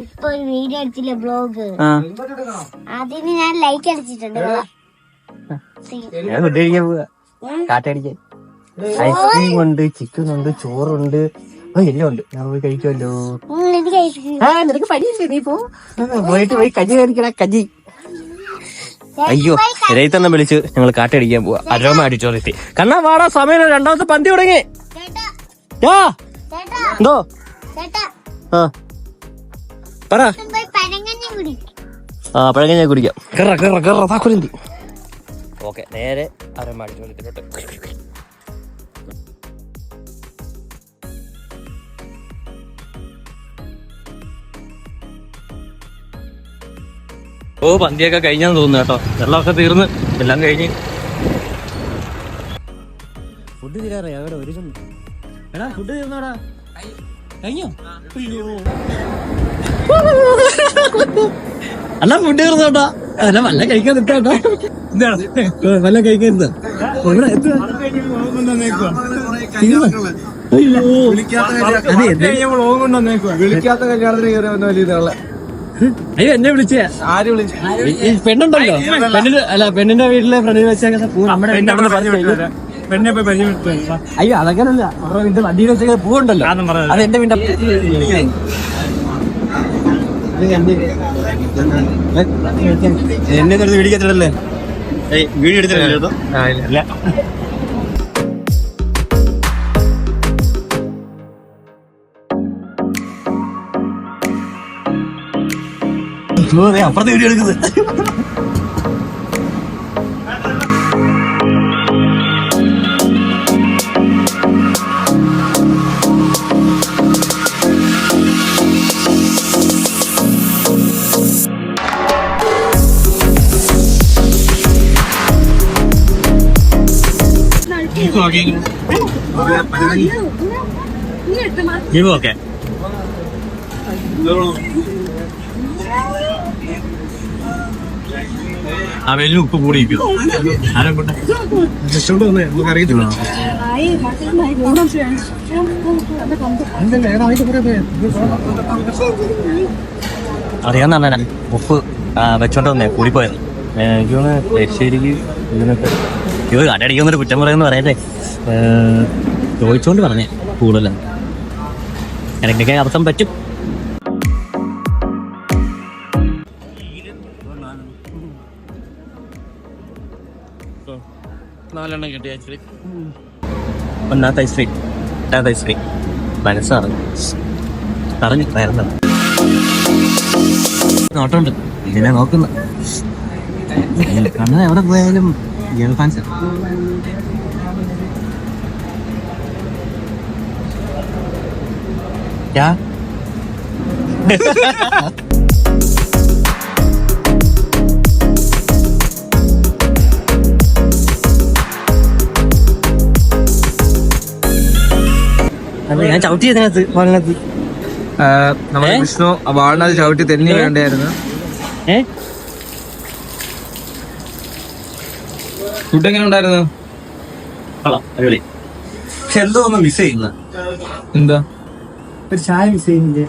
ഇപ്പൊ ഒരു video അടിച്ചില്ലേ blog, അതിന് ഞാൻ ലൈക്ക് അടിച്ചിട്ടുണ്ട്. ഞാൻ ഫുഡ് കഴിക്കാൻ പോവാ, കാറ്റടിക്കാൻ. ഐസ്ക്രീം ഉണ്ട്, ചിക്കൻ ഉണ്ട്, ചോറുണ്ട്, എല്ലാം ഉണ്ട്. ഞാൻ പോയി കഴിക്കുമല്ലോ. നിനക്ക് പനിയില്ലേ? നീ പോയി കഞ്ഞി കഴിക്കണ, കഞ്ഞി. അയ്യോ, രൈത്തന്നെ വിളിച്ച് ഞങ്ങൾ കാറ്റടിക്കാൻ പോവാ. അരോമ അടിച്ചോറിത്തി കണ്ണാ വാടാ, സമയം രണ്ടാമത്തെ പന്തി തുടങ്ങി. എന്തോ പറ. പഴങ്കഞ്ഞ കുടിക്കാം. താക്കുരുന്തി. ഓക്കെ, നേരെ അരോമ അടിച്ചോറിത്തിലോട്ട്. ഓ, പന്തിയൊക്കെ കഴിഞ്ഞാന്ന് തോന്നുന്നു കേട്ടോ. വെള്ളമൊക്കെ തീർന്ന് എല്ലാം കഴിഞ്ഞ്. ഫുഡ് തീരാറേ അവിടെ ഒരു എടാ, ഫുഡ് തീർന്നോടാ. കഴിഞ്ഞോ? അല്ല, ഫുഡ് തീർന്നോട്ടാ. അല്ല, വല്ല കഴിക്കാൻ നിൽക്കാട്ടോ. വല്ല കഴിക്കാൻ അയ്യോ, അയ്യോ, എന്നെ വിളിച്ചേ. പെണ്ണുണ്ടല്ലോ, പെണ്ണിന്റെ വീട്ടിലെ ഫ്രണ്ടിൽ വെച്ചാൽ അയ്യോ, അതങ്ങനല്ല. എന്റെ വണ്ടിയിൽ വെച്ച പൂവുണ്ടല്ലോ, അത് എന്റെ വീണ്ട. എന്നെ വീടിക്കത്തില്ലല്ലേ? വീഡിയോ എടുത്തില്ലല്ലോ. അപ്പുറത്തെ വീഡിയോ എടുക്കുന്നത്. ഓക്കെ, ആ വെല്ലും ഉപ്പ് കൂടിയിരിക്കും. ആരും കൊണ്ട് നമുക്ക് അറിയത്തില്ല. അറിയാൻ തന്നെ ഉപ്പ് വെച്ചോണ്ട് വന്നേ കൂടിപ്പോയത്. എനിക്ക് ശരിക്ക് ഇതിനൊക്കെ ഇത് കടയടിക്കുന്നൊരു കുറ്റം പറയുമെന്ന് പറയട്ടെ. ചോദിച്ചോണ്ട് പറഞ്ഞേ കൂടുതലാണ്. എനിക്കൊക്കെ അർത്ഥം പറ്റും. നാലെണ്ണം കിട്ടി. ആക്ച്വലി ഒന്നാമത്തെ ഐസ്ക്രീം, രണ്ടാമത്തെ ഐസ്ക്രീം മനസ്സറിഞ്ഞു പറഞ്ഞു. നേരം നോട്ടുണ്ട്, ഇതിനെ നോക്കുന്ന കണ്ണൻ എവിടെ പോയാലും ഗേൾ ഫാൻസ്. ഞാൻ ചവിട്ടി അതിനകത്ത് വാളിനകത്ത്. നമ്മുടെ വിഷ്ണു വാളിനകത്ത് ചവിട്ടി തെന്നി വേണ്ടായിരുന്നു. ഫുഡ് എങ്ങനെ ഉണ്ടായിരുന്നു? അടിപൊളി. പക്ഷെ എന്തോ ഒന്ന് മിസ് ചെയ്യുന്ന. എന്താ? ഒരു ചായ മിസ് ചെയ്യുന്നില്ലേ?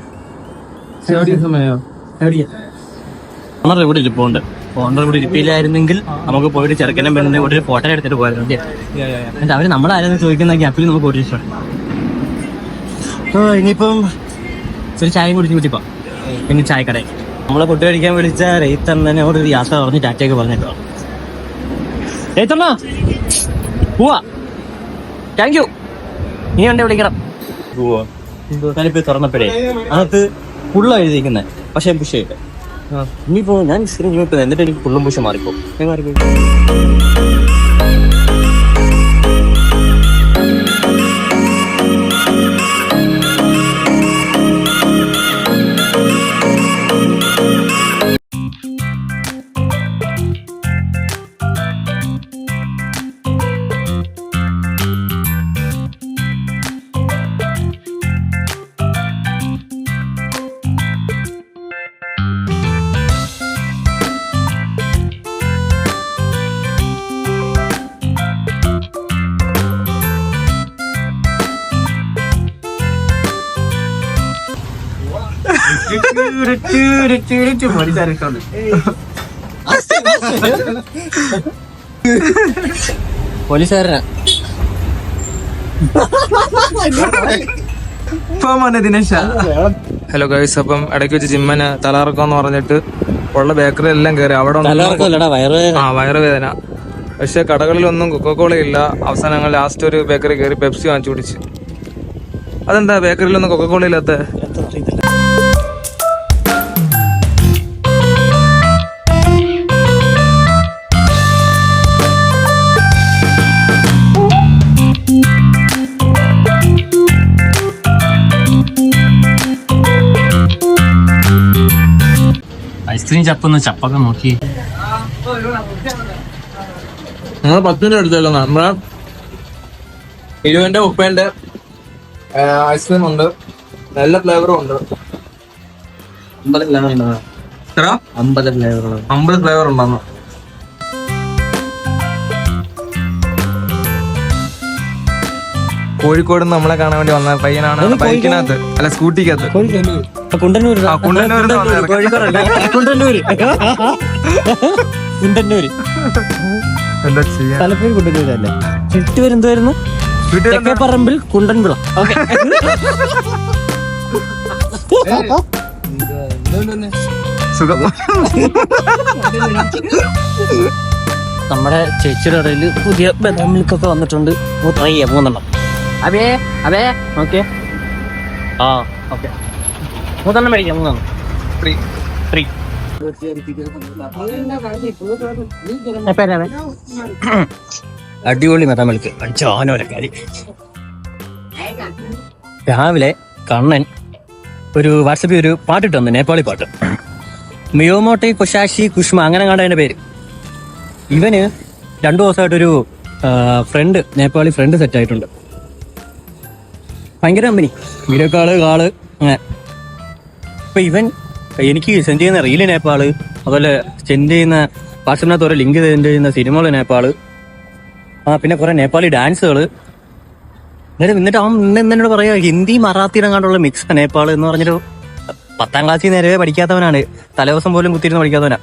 സമയോ എവിടെയാ? ഓണർ ഇവിടെ ഇരിപ്പുണ്ട്. ഓണർ ഇവിടെ ഇരിപ്പില്ലായിരുന്നെങ്കിൽ നമുക്ക് പോയിട്ട് ചെറുക്കനും പെണ്ണിനെ ഒരു ഫോട്ടോ എടുത്തിട്ട് പോയായിരുന്നു. എന്നിട്ട് അവര് നമ്മളാരെന്ന് ചോദിക്കുന്ന ഗ്യാപ്പിൽ നമുക്ക് ഒരു ഇഷ്ടം. ഇനിയിപ്പം ഒരു ചായയും കുടിച്ച് വിട്ടിപ്പോ പിന്നെ ചായക്കടയിൽ നമ്മളെ ഫുഡ് കഴിക്കാൻ വിളിച്ച റെയ്ത്തണ്ണനോട് ഒരു യാത്ര പറഞ്ഞ് ടാറ്റയൊക്കെ പറഞ്ഞിട്ടോ. റെയ്ത്തണ്ണ പോവാ, താങ്ക് യു. നീ കണ്ടേ വിളിക്കണം. ഞാനിപ്പോ തുറന്നപ്പോഴേ അകത്ത് ഫുള്ളാ എഴുതിയിരിക്കുന്നത്, പക്ഷെ പുഷ് ചെയ്യട്ടെ. ഇനിയിപ്പോ ഞാൻ എന്നിട്ട് എനിക്ക് ഫുള്ളും പുഷ് മാറിപ്പോ. ഞാൻ മാറിപ്പോയി. പോലീസുകാരനാ ദിനേശ. ഹലോ ഗൈസ്, അപ്പം ഇടയ്ക്ക് വെച്ച് ജിമ്മന് തലകറക്കം പറഞ്ഞിട്ട് ഉള്ള ബേക്കറി എല്ലാം കയറി അവിടെ വയറുവേദന. പക്ഷെ കടകളിലൊന്നും കൊക്കോകോള ഇല്ല. അവസാനം ഞങ്ങൾ ലാസ്റ്റ് ഒരു ബേക്കറി കയറി പെപ്സി വാങ്ങിച്ചു കുടിച്ച്. അതെന്താ ബേക്കറിയിലൊന്നും കൊക്കോകോള ഇല്ലാത്ത? ഐസ്ക്രീം ചപ്പൊക്കെ നോക്കി. നമ്മൾ 10 രൂപ എടുത്തേക്കാം. നമ്മളെ 20 30 ഐസ്ക്രീം ഉണ്ട്, നല്ല ഫ്ലേവറും ഉണ്ട്. 50 ഫ്ലേവർ ഉണ്ടോ? 50 ഫ്ലേവർ 50 ഫ്ലേവർ ഉണ്ടെന്ന്. കോഴിക്കോട് നമ്മളെ കാണാൻ വേണ്ടി വന്ന പയ്യനാണ്. ബൈക്കിനകത്ത് അല്ല സ്കൂട്ടിക്കകത്ത്. കുണ്ടന്നൂര് എന്താ ചെയ്യാ? തലപ്പേര് കുണ്ടന്നൂരല്ലേ? ചുറ്റുവരും എന്തുവായിരുന്നു? പറമ്പിൽ കുണ്ടൻവിള. സുഖം. നമ്മുടെ ചേച്ചിയുടെ ഇടയിൽ പുതിയ ബദാം മിൽക്കൊക്കെ വന്നിട്ടുണ്ട്. ട്രൈ ചെയ്യാം 3 എണ്ണം. അബേ ഓക്കെ. ആ ഓക്കെ, 3 എണ്ണം മേടിക്കാം. 3 എണ്ണം ഫ്രീ. അടിപൊളി ബദാം മിൽക്ക്. അഞ്ചാനോരക്കാരി. രാവിലെ കണ്ണൻ ഒരു വാട്സപ്പിൽ ഒരു പാട്ടിട്ട് വന്നു, നേപ്പാളി പാട്ട്. മിയോമോട്ടെ കൊശാശി കുഷ്മ അങ്ങനെ കണ്ട അതിന്റെ പേര്. ഇവന് 2 ദിവസമായിട്ടൊരു ഫ്രണ്ട്, നേപ്പാളി ഫ്രണ്ട് സെറ്റ് ആയിട്ടുണ്ട്. ഭയങ്കര കമ്പനി, വീഡിയോ കാള് അങ്ങനെ. അപ്പൊ ഇവൻ എനിക്ക് സെൻഡ് ചെയ്യുന്ന റീല് നേപ്പാള്, അതുപോലെ സെൻഡ് ചെയ്യുന്ന വാട്സപ്പിനകത്ത് ഓരോ ലിങ്ക് സെൻഡ് ചെയ്യുന്ന സിനിമകള് നേപ്പാള്, പിന്നെ കുറെ നേപ്പാളി ഡാൻസുകള്. എന്നിട്ട് അവൻ എന്നോട് പറയാ ഹിന്ദി മറാത്തിയുടെ കണ്ടുള്ള മിക്സ് നേപ്പാള് എന്ന് പറഞ്ഞിട്ട്. 10ാം ക്ലാസ്സിൽ നേരെ പഠിക്കാത്തവനാണ്, തലേദിവസം പോലും കുത്തിയിരുന്ന് പഠിക്കാത്തവനാ.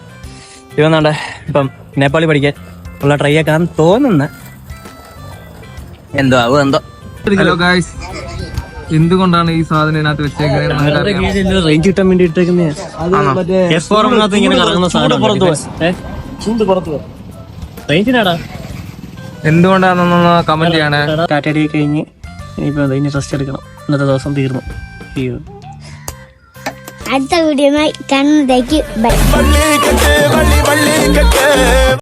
ഇവന്നാണ്ട് ഇപ്പം നേപ്പാളി പഠിക്കാൻ ഉള്ള ട്രൈ ആക്കാൻ തോന്നുന്ന എന്തോ. ഹലോ ഗായ്സ്, എന്തുകൊണ്ടാണ് ഈ സാധനം ഇതിനകത്ത് വെച്ചേക്കുന്നത്? റേഞ്ച് കിട്ടാൻ വേണ്ടി ഇട്ടേക്കുന്ന ഇങ്ങനെ കറങ്ങുന്ന സാധനം. റേഞ്ചിനാടാ. എന്തുകൊണ്ടാണെന്നൊന്ന് കമന്റ് ചെയ്യണേ. ടാറ്റടി കഴിഞ്ഞ് ഇനിയിപ്പോ ഇനി റെസ്റ്റ് എടുക്കണം. ഇന്നത്തെ ദിവസം തീർന്നു. അടുത്ത വീഡിയോ കാണുന്നതേക്ക് ബൈ.